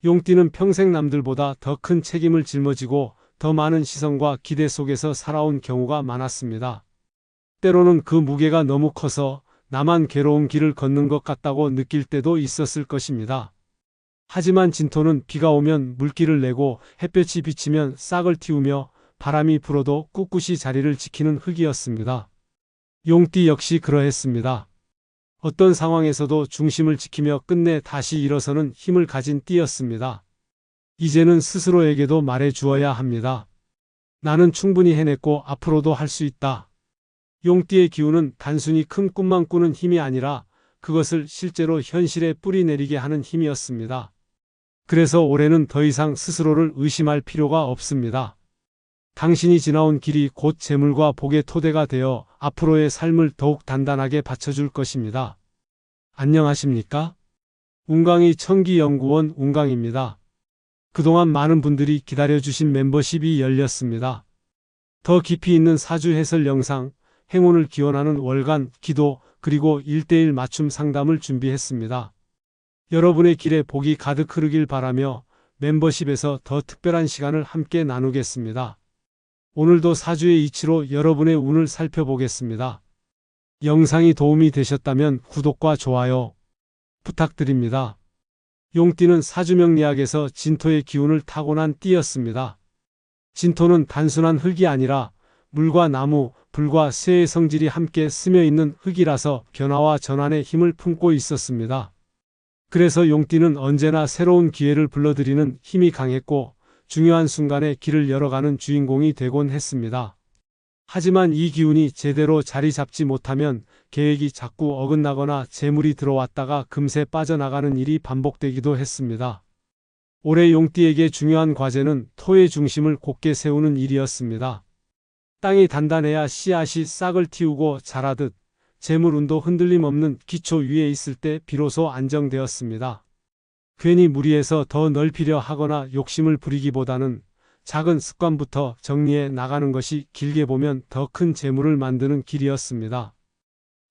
용띠는 평생 남들보다 더 큰 책임을 짊어지고 더 많은 시선과 기대 속에서 살아온 경우가 많았습니다. 때로는 그 무게가 너무 커서 나만 괴로운 길을 걷는 것 같다고 느낄 때도 있었을 것입니다. 하지만 진토는 비가 오면 물기를 내고 햇볕이 비치면 싹을 틔우며 바람이 불어도 꿋꿋이 자리를 지키는 흙이었습니다. 용띠 역시 그러했습니다. 어떤 상황에서도 중심을 지키며 끝내 다시 일어서는 힘을 가진 띠였습니다. 이제는 스스로에게도 말해 주어야 합니다. 나는 충분히 해냈고 앞으로도 할 수 있다. 용띠의 기운은 단순히 큰 꿈만 꾸는 힘이 아니라 그것을 실제로 현실에 뿌리내리게 하는 힘이었습니다. 그래서 올해는 더 이상 스스로를 의심할 필요가 없습니다. 당신이 지나온 길이 곧 재물과 복의 토대가 되어 앞으로의 삶을 더욱 단단하게 받쳐줄 것입니다. 안녕하십니까? 운강이 천기연구원 운강입니다. 그동안 많은 분들이 기다려주신 멤버십이 열렸습니다. 더 깊이 있는 사주 해설 영상, 행운을 기원하는 월간 기도, 그리고 1:1 맞춤 상담을 준비했습니다. 여러분의 길에 복이 가득 흐르길 바라며 멤버십에서 더 특별한 시간을 함께 나누겠습니다. 오늘도 사주의 이치로 여러분의 운을 살펴보겠습니다. 영상이 도움이 되셨다면 구독과 좋아요 부탁드립니다. 용띠는 사주명리학에서 진토의 기운을 타고난 띠였습니다. 진토는 단순한 흙이 아니라 물과 나무, 불과 쇠의 성질이 함께 스며 있는 흙이라서 변화와 전환의 힘을 품고 있었습니다. 그래서 용띠는 언제나 새로운 기회를 불러들이는 힘이 강했고 중요한 순간에 길을 열어가는 주인공이 되곤 했습니다. 하지만 이 기운이 제대로 자리 잡지 못하면 계획이 자꾸 어긋나거나 재물이 들어왔다가 금세 빠져나가는 일이 반복되기도 했습니다. 올해 용띠에게 중요한 과제는 토의 중심을 곧게 세우는 일이었습니다. 땅이 단단해야 씨앗이 싹을 틔우고 자라듯 재물운도 흔들림 없는 기초 위에 있을 때 비로소 안정되었습니다. 괜히 무리해서 더 넓히려 하거나 욕심을 부리기보다는 작은 습관부터 정리해 나가는 것이 길게 보면 더 큰 재물을 만드는 길이었습니다.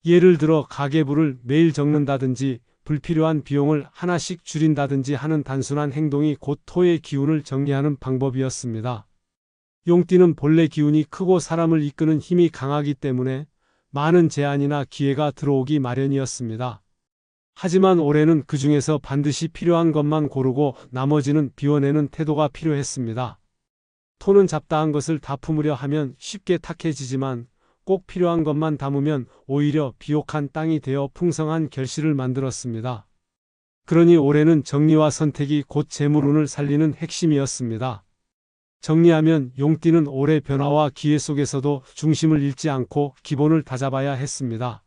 예를 들어 가계부를 매일 적는다든지 불필요한 비용을 하나씩 줄인다든지 하는 단순한 행동이 곧 토의 기운을 정리하는 방법이었습니다. 용띠는 본래 기운이 크고 사람을 이끄는 힘이 강하기 때문에 많은 제안이나 기회가 들어오기 마련이었습니다. 하지만 올해는 그 중에서 반드시 필요한 것만 고르고 나머지는 비워내는 태도가 필요했습니다. 토는 잡다한 것을 다 품으려 하면 쉽게 탁해지지만 꼭 필요한 것만 담으면 오히려 비옥한 땅이 되어 풍성한 결실을 만들었습니다. 그러니 올해는 정리와 선택이 곧 재물운을 살리는 핵심이었습니다. 정리하면 용띠는 올해 변화와 기회 속에서도 중심을 잃지 않고 기본을 다잡아야 했습니다.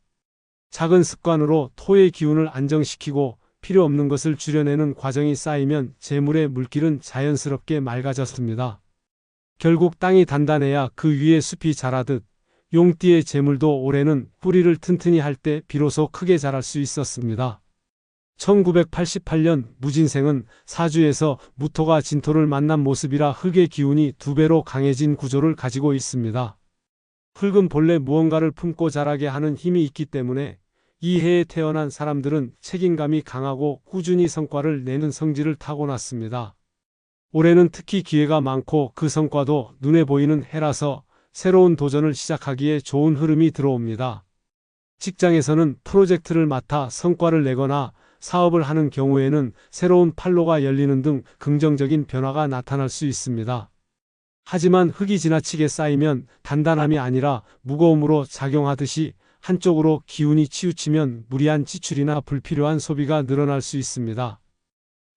작은 습관으로 토의 기운을 안정시키고 필요 없는 것을 줄여내는 과정이 쌓이면 재물의 물길은 자연스럽게 맑아졌습니다. 결국 땅이 단단해야 그 위에 숲이 자라듯 용띠의 재물도 올해는 뿌리를 튼튼히 할 때 비로소 크게 자랄 수 있었습니다. 1988년 무진생은 사주에서 무토가 진토를 만난 모습이라 흙의 기운이 2배로 강해진 구조를 가지고 있습니다. 흙은 본래 무언가를 품고 자라게 하는 힘이 있기 때문에 이 해에 태어난 사람들은 책임감이 강하고 꾸준히 성과를 내는 성질을 타고났습니다. 올해는 특히 기회가 많고 그 성과도 눈에 보이는 해라서 새로운 도전을 시작하기에 좋은 흐름이 들어옵니다. 직장에서는 프로젝트를 맡아 성과를 내거나 사업을 하는 경우에는 새로운 판로가 열리는 등 긍정적인 변화가 나타날 수 있습니다. 하지만 흙이 지나치게 쌓이면 단단함이 아니라 무거움으로 작용하듯이 한쪽으로 기운이 치우치면 무리한 지출이나 불필요한 소비가 늘어날 수 있습니다.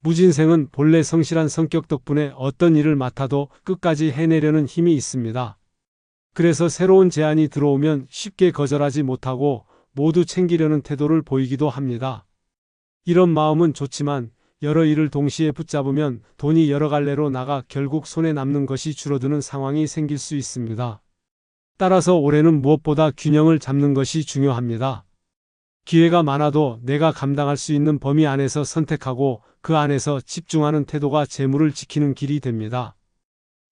무진생은 본래 성실한 성격 덕분에 어떤 일을 맡아도 끝까지 해내려는 힘이 있습니다. 그래서 새로운 제안이 들어오면 쉽게 거절하지 못하고 모두 챙기려는 태도를 보이기도 합니다. 이런 마음은 좋지만 여러 일을 동시에 붙잡으면 돈이 여러 갈래로 나가 결국 손에 남는 것이 줄어드는 상황이 생길 수 있습니다. 따라서 올해는 무엇보다 균형을 잡는 것이 중요합니다. 기회가 많아도 내가 감당할 수 있는 범위 안에서 선택하고 그 안에서 집중하는 태도가 재물을 지키는 길이 됩니다.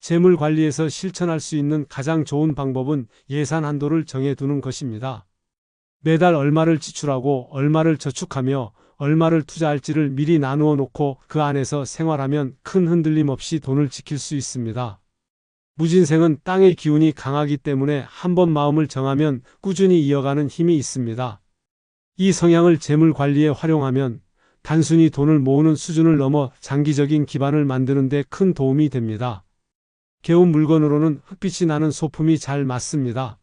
재물 관리에서 실천할 수 있는 가장 좋은 방법은 예산 한도를 정해두는 것입니다. 매달 얼마를 지출하고 얼마를 저축하며 얼마를 투자할지를 미리 나누어 놓고 그 안에서 생활하면 큰 흔들림 없이 돈을 지킬 수 있습니다. 무진생은 땅의 기운이 강하기 때문에 한번 마음을 정하면 꾸준히 이어가는 힘이 있습니다. 이 성향을 재물 관리에 활용하면 단순히 돈을 모으는 수준을 넘어 장기적인 기반을 만드는 데 큰 도움이 됩니다. 개운 물건으로는 흑빛이 나는 소품이 잘 맞습니다.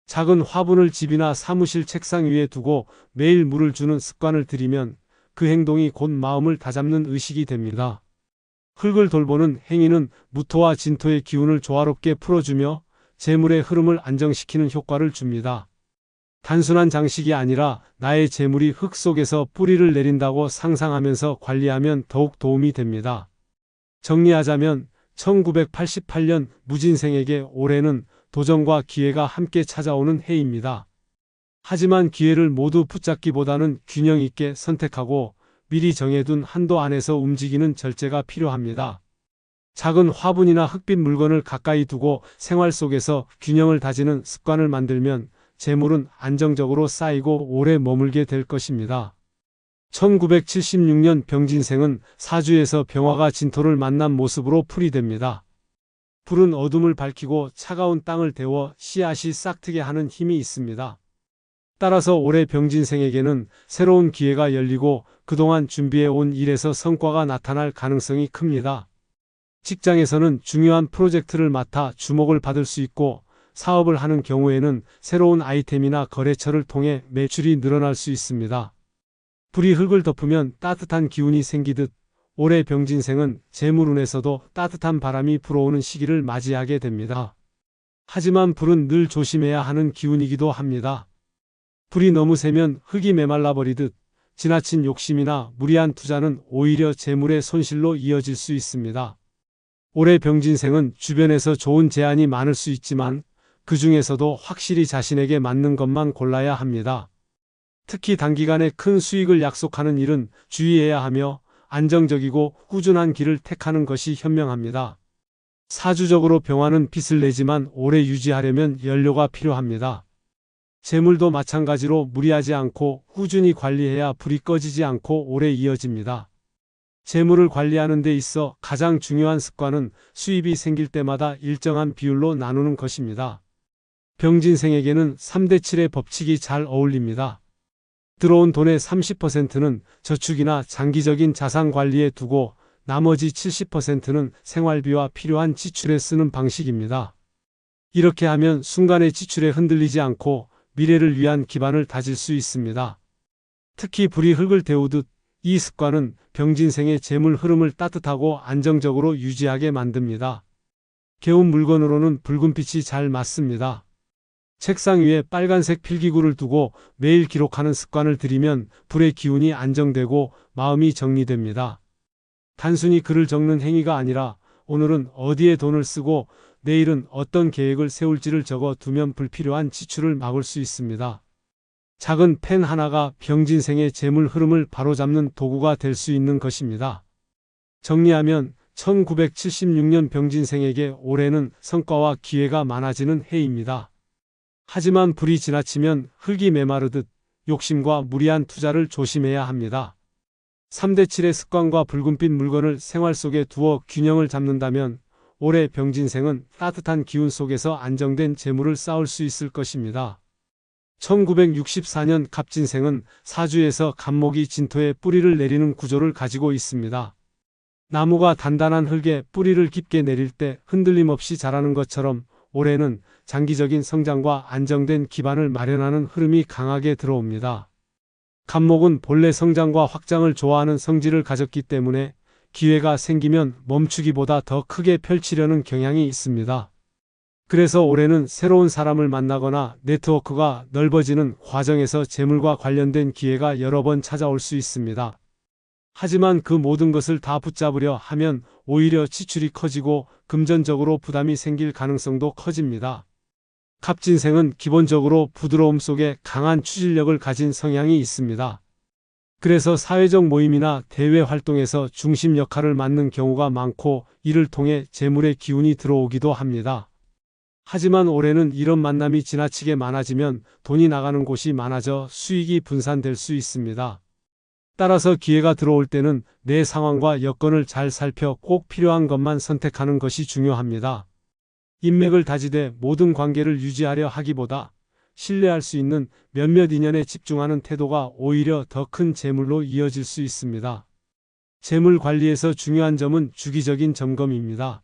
작은 화분을 집이나 사무실 책상 위에 두고 매일 물을 주는 습관을 들이면 그 행동이 곧 마음을 다잡는 의식이 됩니다. 흙을 돌보는 행위는 무토와 진토의 기운을 조화롭게 풀어주며 재물의 흐름을 안정시키는 효과를 줍니다. 단순한 장식이 아니라 나의 재물이 흙 속에서 뿌리를 내린다고 상상하면서 관리하면 더욱 도움이 됩니다. 정리하자면 1988년 무진생에게 올해는 도전과 기회가 함께 찾아오는 해입니다. 하지만 기회를 모두 붙잡기보다는 균형 있게 선택하고 미리 정해둔 한도 안에서 움직이는 절제가 필요합니다. 작은 화분이나 흙빛 물건을 가까이 두고 생활 속에서 균형을 다지는 습관을 만들면 재물은 안정적으로 쌓이고 오래 머물게 될 것입니다. 1976년 병진생은 사주에서 병화가 진토를 만난 모습으로 풀이됩니다. 불은 어둠을 밝히고 차가운 땅을 데워 씨앗이 싹트게 하는 힘이 있습니다. 따라서 올해 병진생에게는 새로운 기회가 열리고 그동안 준비해온 일에서 성과가 나타날 가능성이 큽니다. 직장에서는 중요한 프로젝트를 맡아 주목을 받을 수 있고 사업을 하는 경우에는 새로운 아이템이나 거래처를 통해 매출이 늘어날 수 있습니다. 불이 흙을 덮으면 따뜻한 기운이 생기듯 올해 병진생은 재물운에서도 따뜻한 바람이 불어오는 시기를 맞이하게 됩니다. 하지만 불은 늘 조심해야 하는 기운이기도 합니다. 불이 너무 세면 흙이 메말라 버리듯 지나친 욕심이나 무리한 투자는 오히려 재물의 손실로 이어질 수 있습니다. 올해 병진생은 주변에서 좋은 제안이 많을 수 있지만 그 중에서도 확실히 자신에게 맞는 것만 골라야 합니다. 특히 단기간에 큰 수익을 약속하는 일은 주의해야 하며 안정적이고 꾸준한 길을 택하는 것이 현명합니다. 사주적으로 병화는 빛을 내지만 오래 유지하려면 연료가 필요합니다. 재물도 마찬가지로 무리하지 않고 꾸준히 관리해야 불이 꺼지지 않고 오래 이어집니다. 재물을 관리하는 데 있어 가장 중요한 습관은 수입이 생길 때마다 일정한 비율로 나누는 것입니다. 병진생에게는 3대7의 법칙이 잘 어울립니다. 들어온 돈의 30%는 저축이나 장기적인 자산 관리에 두고 나머지 70%는 생활비와 필요한 지출에 쓰는 방식입니다. 이렇게 하면 순간의 지출에 흔들리지 않고 미래를 위한 기반을 다질 수 있습니다. 특히 불이 흙을 데우듯 이 습관은 병진생의 재물 흐름을 따뜻하고 안정적으로 유지하게 만듭니다. 개운 물건으로는 붉은 빛이 잘 맞습니다. 책상 위에 빨간색 필기구를 두고 매일 기록하는 습관을 들이면 불의 기운이 안정되고 마음이 정리됩니다. 단순히 글을 적는 행위가 아니라 오늘은 어디에 돈을 쓰고 내일은 어떤 계획을 세울지를 적어 두면 불필요한 지출을 막을 수 있습니다. 작은 펜 하나가 병진생의 재물 흐름을 바로잡는 도구가 될 수 있는 것입니다. 정리하면 1976년 병진생에게 올해는 성과와 기회가 많아지는 해입니다. 하지만 불이 지나치면 흙이 메마르듯 욕심과 무리한 투자를 조심해야 합니다. 3대7의 습관과 붉은빛 물건을 생활 속에 두어 균형을 잡는다면 올해 병진생은 따뜻한 기운 속에서 안정된 재물을 쌓을 수 있을 것입니다. 1964년 갑진생은 사주에서 갑목이 진토에 뿌리를 내리는 구조를 가지고 있습니다. 나무가 단단한 흙에 뿌리를 깊게 내릴 때 흔들림 없이 자라는 것처럼 올해는 장기적인 성장과 안정된 기반을 마련하는 흐름이 강하게 들어옵니다. 갑목은 본래 성장과 확장을 좋아하는 성질을 가졌기 때문에 기회가 생기면 멈추기보다 더 크게 펼치려는 경향이 있습니다. 그래서 올해는 새로운 사람을 만나거나 네트워크가 넓어지는 과정에서 재물과 관련된 기회가 여러 번 찾아올 수 있습니다. 하지만 그 모든 것을 다 붙잡으려 하면 오히려 지출이 커지고 금전적으로 부담이 생길 가능성도 커집니다. 갑진생은 기본적으로 부드러움 속에 강한 추진력을 가진 성향이 있습니다. 그래서 사회적 모임이나 대외 활동에서 중심 역할을 맡는 경우가 많고 이를 통해 재물의 기운이 들어오기도 합니다. 하지만 올해는 이런 만남이 지나치게 많아지면 돈이 나가는 곳이 많아져 수익이 분산될 수 있습니다. 따라서 기회가 들어올 때는 내 상황과 여건을 잘 살펴 꼭 필요한 것만 선택하는 것이 중요합니다. 인맥을 다지되 모든 관계를 유지하려 하기보다 신뢰할 수 있는 몇몇 인연에 집중하는 태도가 오히려 더 큰 재물로 이어질 수 있습니다. 재물 관리에서 중요한 점은 주기적인 점검입니다.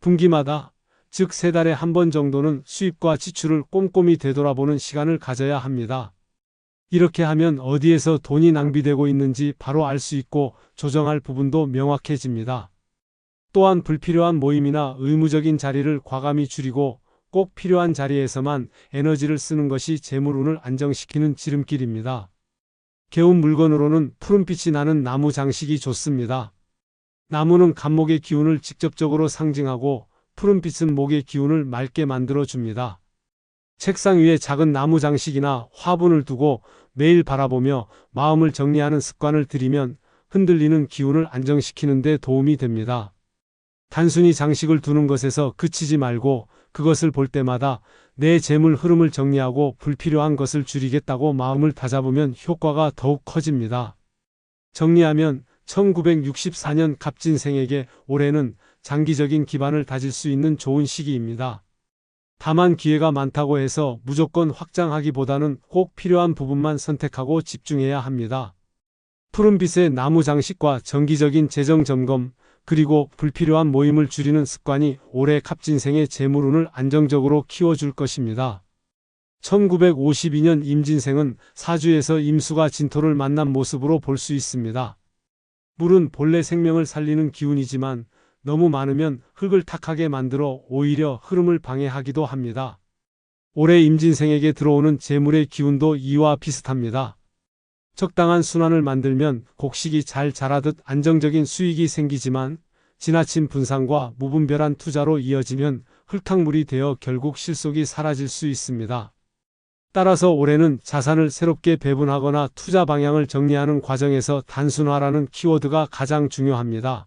분기마다, 즉 3달에 한 번 정도는 수입과 지출을 꼼꼼히 되돌아보는 시간을 가져야 합니다. 이렇게 하면 어디에서 돈이 낭비되고 있는지 바로 알 수 있고 조정할 부분도 명확해집니다. 또한 불필요한 모임이나 의무적인 자리를 과감히 줄이고 꼭 필요한 자리에서만 에너지를 쓰는 것이 재물운을 안정시키는 지름길입니다. 개운 물건으로는 푸른빛이 나는 나무 장식이 좋습니다. 나무는 간목의 기운을 직접적으로 상징하고 푸른빛은 목의 기운을 맑게 만들어줍니다. 책상 위에 작은 나무 장식이나 화분을 두고 매일 바라보며 마음을 정리하는 습관을 들이면 흔들리는 기운을 안정시키는 데 도움이 됩니다. 단순히 장식을 두는 것에서 그치지 말고 그것을 볼 때마다 내 재물 흐름을 정리하고 불필요한 것을 줄이겠다고 마음을 다잡으면 효과가 더욱 커집니다. 정리하면 1964년 갑진생에게 올해는 장기적인 기반을 다질 수 있는 좋은 시기입니다. 다만 기회가 많다고 해서 무조건 확장하기보다는 꼭 필요한 부분만 선택하고 집중해야 합니다. 푸른빛의 나무 장식과 정기적인 재정 점검, 그리고 불필요한 모임을 줄이는 습관이 올해 갑진생의 재물운을 안정적으로 키워줄 것입니다. 1952년 임진생은 사주에서 임수가 진토를 만난 모습으로 볼 수 있습니다. 물은 본래 생명을 살리는 기운이지만 너무 많으면 흙을 탁하게 만들어 오히려 흐름을 방해하기도 합니다. 올해 임진생에게 들어오는 재물의 기운도 이와 비슷합니다. 적당한 순환을 만들면 곡식이 잘 자라듯 안정적인 수익이 생기지만 지나친 분산과 무분별한 투자로 이어지면 흙탕물이 되어 결국 실속이 사라질 수 있습니다. 따라서 올해는 자산을 새롭게 배분하거나 투자 방향을 정리하는 과정에서 단순화라는 키워드가 가장 중요합니다.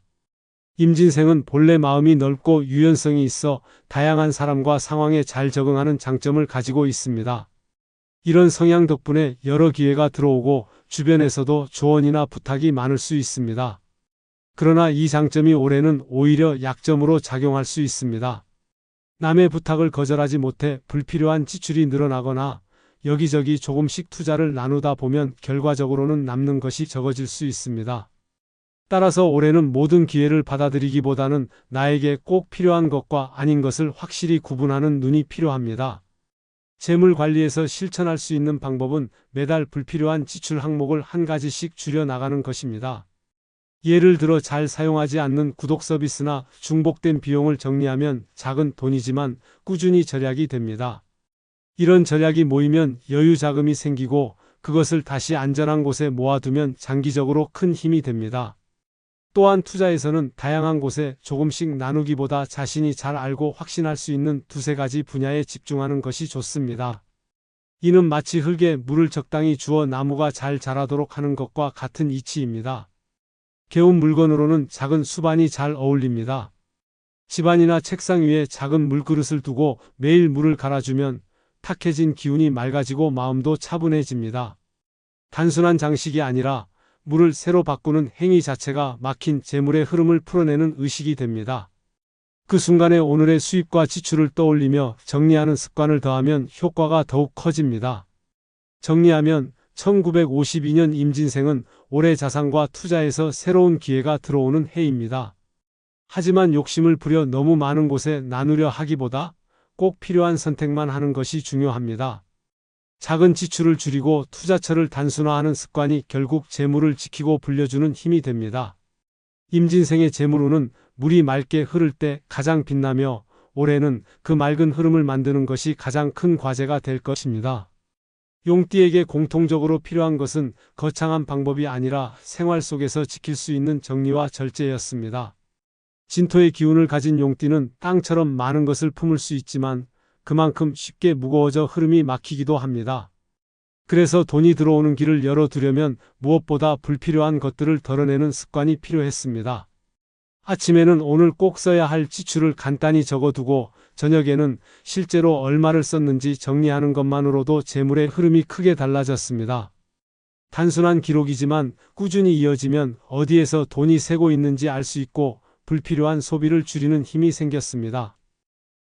임진생은 본래 마음이 넓고 유연성이 있어 다양한 사람과 상황에 잘 적응하는 장점을 가지고 있습니다. 이런 성향 덕분에 여러 기회가 들어오고 주변에서도 조언이나 부탁이 많을 수 있습니다. 그러나 이 장점이 올해는 오히려 약점으로 작용할 수 있습니다. 남의 부탁을 거절하지 못해 불필요한 지출이 늘어나거나 여기저기 조금씩 투자를 나누다 보면 결과적으로는 남는 것이 적어질 수 있습니다. 따라서 올해는 모든 기회를 받아들이기보다는 나에게 꼭 필요한 것과 아닌 것을 확실히 구분하는 눈이 필요합니다. 재물 관리에서 실천할 수 있는 방법은 매달 불필요한 지출 항목을 한 가지씩 줄여 나가는 것입니다. 예를 들어 잘 사용하지 않는 구독 서비스나 중복된 비용을 정리하면 작은 돈이지만 꾸준히 절약이 됩니다. 이런 절약이 모이면 여유 자금이 생기고 그것을 다시 안전한 곳에 모아두면 장기적으로 큰 힘이 됩니다. 또한 투자에서는 다양한 곳에 조금씩 나누기보다 자신이 잘 알고 확신할 수 있는 두세 가지 분야에 집중하는 것이 좋습니다. 이는 마치 흙에 물을 적당히 주어 나무가 잘 자라도록 하는 것과 같은 이치입니다. 개운 물건으로는 작은 수반이 잘 어울립니다. 집안이나 책상 위에 작은 물그릇을 두고 매일 물을 갈아주면 탁해진 기운이 맑아지고 마음도 차분해집니다. 단순한 장식이 아니라 물을 새로 바꾸는 행위 자체가 막힌 재물의 흐름을 풀어내는 의식이 됩니다. 그 순간에 오늘의 수입과 지출을 떠올리며 정리하는 습관을 더하면 효과가 더욱 커집니다. 정리하면 1952년 임진생은 올해 자산과 투자에서 새로운 기회가 들어오는 해입니다. 하지만 욕심을 부려 너무 많은 곳에 나누려 하기보다 꼭 필요한 선택만 하는 것이 중요합니다. 작은 지출을 줄이고 투자처를 단순화하는 습관이 결국 재물을 지키고 불려주는 힘이 됩니다. 임진생의 재물운은 물이 맑게 흐를 때 가장 빛나며 올해는 그 맑은 흐름을 만드는 것이 가장 큰 과제가 될 것입니다. 용띠에게 공통적으로 필요한 것은 거창한 방법이 아니라 생활 속에서 지킬 수 있는 정리와 절제였습니다. 진토의 기운을 가진 용띠는 땅처럼 많은 것을 품을 수 있지만 그만큼 쉽게 무거워져 흐름이 막히기도 합니다. 그래서 돈이 들어오는 길을 열어두려면 무엇보다 불필요한 것들을 덜어내는 습관이 필요했습니다. 아침에는 오늘 꼭 써야 할 지출을 간단히 적어두고 저녁에는 실제로 얼마를 썼는지 정리하는 것만으로도 재물의 흐름이 크게 달라졌습니다. 단순한 기록이지만 꾸준히 이어지면 어디에서 돈이 새고 있는지 알 수 있고 불필요한 소비를 줄이는 힘이 생겼습니다.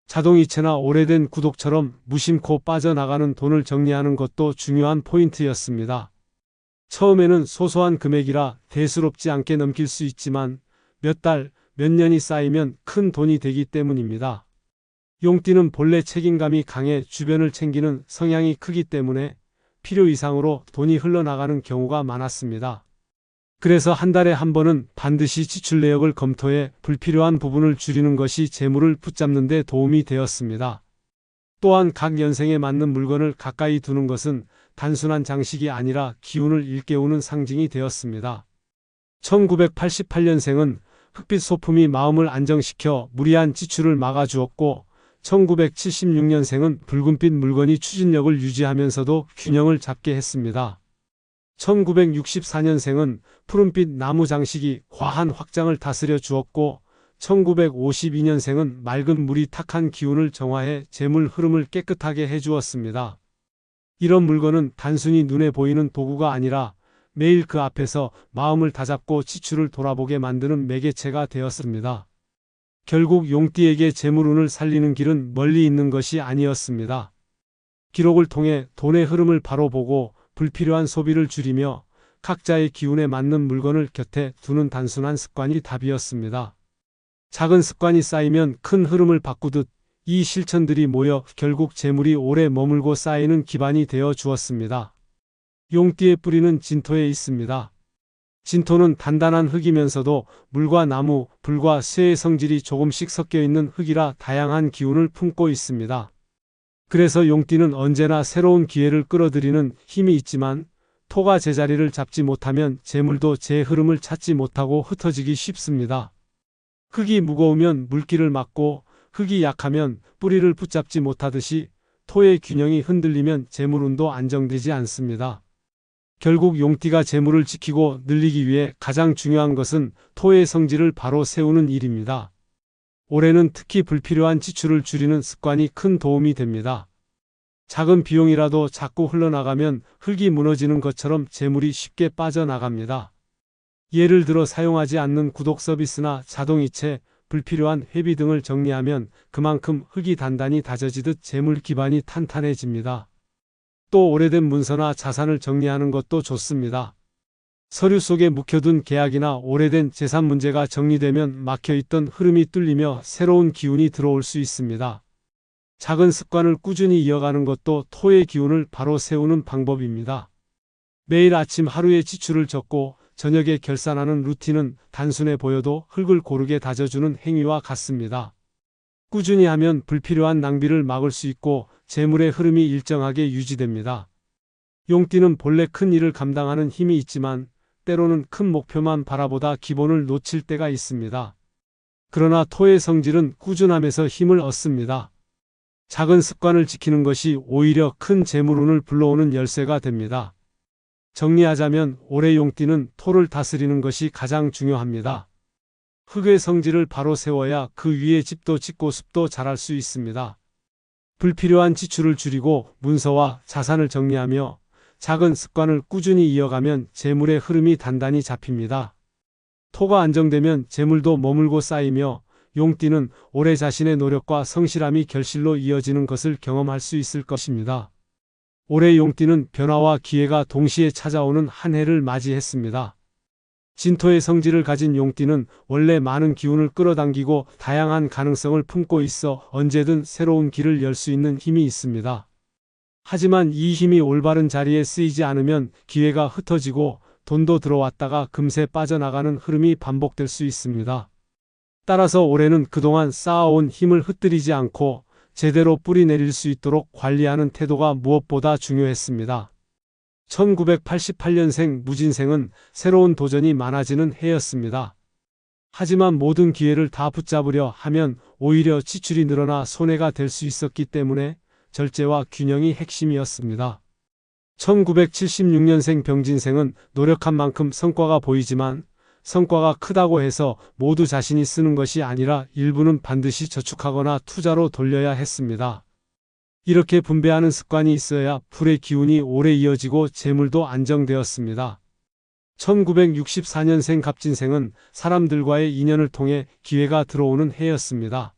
자동이체나 오래된 구독처럼 무심코 빠져나가는 돈을 정리하는 것도 중요한 포인트였습니다. 처음에는 소소한 금액이라 대수롭지 않게 넘길 수 있지만 몇 달, 몇 년이 쌓이면 큰 돈이 되기 때문입니다. 용띠는 본래 책임감이 강해 주변을 챙기는 성향이 크기 때문에 필요 이상으로 돈이 흘러나가는 경우가 많았습니다. 그래서 한 달에 한 번은 반드시 지출 내역을 검토해 불필요한 부분을 줄이는 것이 재물을 붙잡는 데 도움이 되었습니다. 또한 각 연생에 맞는 물건을 가까이 두는 것은 단순한 장식이 아니라 기운을 일깨우는 상징이 되었습니다. 1988년생은 흑빛 소품이 마음을 안정시켜 무리한 지출을 막아주었고 1976년생은 붉은빛 물건이 추진력을 유지하면서도 균형을 잡게 했습니다. 1964년생은 푸른빛 나무 장식이 과한 확장을 다스려 주었고 1952년생은 맑은 물이 탁한 기운을 정화해 재물 흐름을 깨끗하게 해주었습니다. 이런 물건은 단순히 눈에 보이는 도구가 아니라 매일 그 앞에서 마음을 다잡고 지출을 돌아보게 만드는 매개체가 되었습니다. 결국 용띠에게 재물운을 살리는 길은 멀리 있는 것이 아니었습니다. 기록을 통해 돈의 흐름을 바로 보고 불필요한 소비를 줄이며 각자의 기운에 맞는 물건을 곁에 두는 단순한 습관이 답이었습니다. 작은 습관이 쌓이면 큰 흐름을 바꾸듯 이 실천들이 모여 결국 재물이 오래 머물고 쌓이는 기반이 되어 주었습니다. 용띠의 뿌리는 진토에 있습니다. 진토는 단단한 흙이면서도 물과 나무, 불과 쇠의 성질이 조금씩 섞여 있는 흙이라 다양한 기운을 품고 있습니다. 그래서 용띠는 언제나 새로운 기회를 끌어들이는 힘이 있지만 토가 제자리를 잡지 못하면 재물도 제 흐름을 찾지 못하고 흩어지기 쉽습니다. 흙이 무거우면 물길을 막고 흙이 약하면 뿌리를 붙잡지 못하듯이 토의 균형이 흔들리면 재물운도 안정되지 않습니다. 결국 용띠가 재물을 지키고 늘리기 위해 가장 중요한 것은 토의 성질을 바로 세우는 일입니다. 올해는 특히 불필요한 지출을 줄이는 습관이 큰 도움이 됩니다. 작은 비용이라도 자꾸 흘러나가면 흙이 무너지는 것처럼 재물이 쉽게 빠져나갑니다. 예를 들어 사용하지 않는 구독 서비스나 자동이체, 불필요한 회비 등을 정리하면 그만큼 흙이 단단히 다져지듯 재물 기반이 탄탄해집니다. 또 오래된 문서나 자산을 정리하는 것도 좋습니다. 서류 속에 묵혀둔 계약이나 오래된 재산 문제가 정리되면 막혀있던 흐름이 뚫리며 새로운 기운이 들어올 수 있습니다. 작은 습관을 꾸준히 이어가는 것도 토의 기운을 바로 세우는 방법입니다. 매일 아침 하루의 지출을 적고 저녁에 결산하는 루틴은 단순해 보여도 흙을 고르게 다져주는 행위와 같습니다. 꾸준히 하면 불필요한 낭비를 막을 수 있고 재물의 흐름이 일정하게 유지됩니다. 용띠는 본래 큰 일을 감당하는 힘이 있지만 때로는 큰 목표만 바라보다 기본을 놓칠 때가 있습니다. 그러나 토의 성질은 꾸준함에서 힘을 얻습니다. 작은 습관을 지키는 것이 오히려 큰 재물운을 불러오는 열쇠가 됩니다. 정리하자면 올해 용띠는 토를 다스리는 것이 가장 중요합니다. 흙의 성질을 바로 세워야 그 위에 집도 짓고 숲도 자랄 수 있습니다. 불필요한 지출을 줄이고 문서와 자산을 정리하며 작은 습관을 꾸준히 이어가면 재물의 흐름이 단단히 잡힙니다. 토가 안정되면 재물도 머물고 쌓이며 용띠는 올해 자신의 노력과 성실함이 결실로 이어지는 것을 경험할 수 있을 것입니다. 올해 용띠는 변화와 기회가 동시에 찾아오는 한 해를 맞이했습니다. 진토의 성질을 가진 용띠는 원래 많은 기운을 끌어당기고 다양한 가능성을 품고 있어 언제든 새로운 길을 열 수 있는 힘이 있습니다. 하지만 이 힘이 올바른 자리에 쓰이지 않으면 기회가 흩어지고 돈도 들어왔다가 금세 빠져나가는 흐름이 반복될 수 있습니다. 따라서 올해는 그동안 쌓아온 힘을 흩뜨리지 않고 제대로 뿌리 내릴 수 있도록 관리하는 태도가 무엇보다 중요했습니다. 1988년생 무진생은 새로운 도전이 많아지는 해였습니다. 하지만 모든 기회를 다 붙잡으려 하면 오히려 지출이 늘어나 손해가 될 수 있었기 때문에 절제와 균형이 핵심이었습니다. 1976년생 병진생은 노력한 만큼 성과가 보이지만 성과가 크다고 해서 모두 자신이 쓰는 것이 아니라 일부는 반드시 저축하거나 투자로 돌려야 했습니다. 이렇게 분배하는 습관이 있어야 불의 기운이 오래 이어지고 재물도 안정되었습니다. 1964년생 갑진생은 사람들과의 인연을 통해 기회가 들어오는 해였습니다.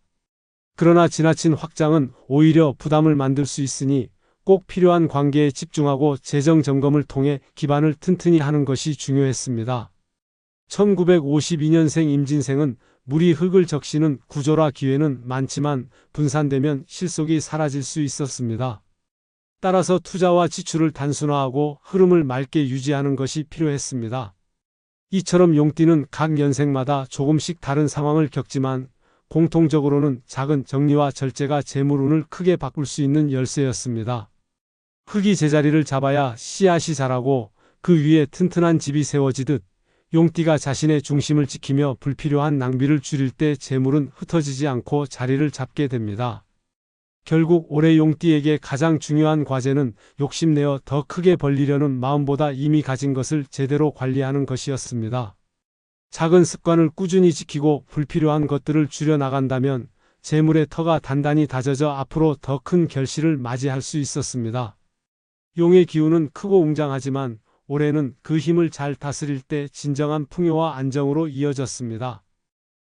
그러나 지나친 확장은 오히려 부담을 만들 수 있으니 꼭 필요한 관계에 집중하고 재정 점검을 통해 기반을 튼튼히 하는 것이 중요했습니다. 1952년생 임진생은 물이 흙을 적시는 구조라 기회는 많지만 분산되면 실속이 사라질 수 있었습니다. 따라서 투자와 지출을 단순화하고 흐름을 맑게 유지하는 것이 필요했습니다. 이처럼 용띠는 각 년생마다 조금씩 다른 상황을 겪지만 공통적으로는 작은 정리와 절제가 재물운을 크게 바꿀 수 있는 열쇠였습니다. 흙이 제자리를 잡아야 씨앗이 자라고 그 위에 튼튼한 집이 세워지듯 용띠가 자신의 중심을 지키며 불필요한 낭비를 줄일 때 재물은 흩어지지 않고 자리를 잡게 됩니다. 결국 올해 용띠에게 가장 중요한 과제는 욕심내어 더 크게 벌리려는 마음보다 이미 가진 것을 제대로 관리하는 것이었습니다. 작은 습관을 꾸준히 지키고 불필요한 것들을 줄여나간다면 재물의 터가 단단히 다져져 앞으로 더 큰 결실을 맞이할 수 있었습니다. 용의 기운은 크고 웅장하지만 올해는 그 힘을 잘 다스릴 때 진정한 풍요와 안정으로 이어졌습니다.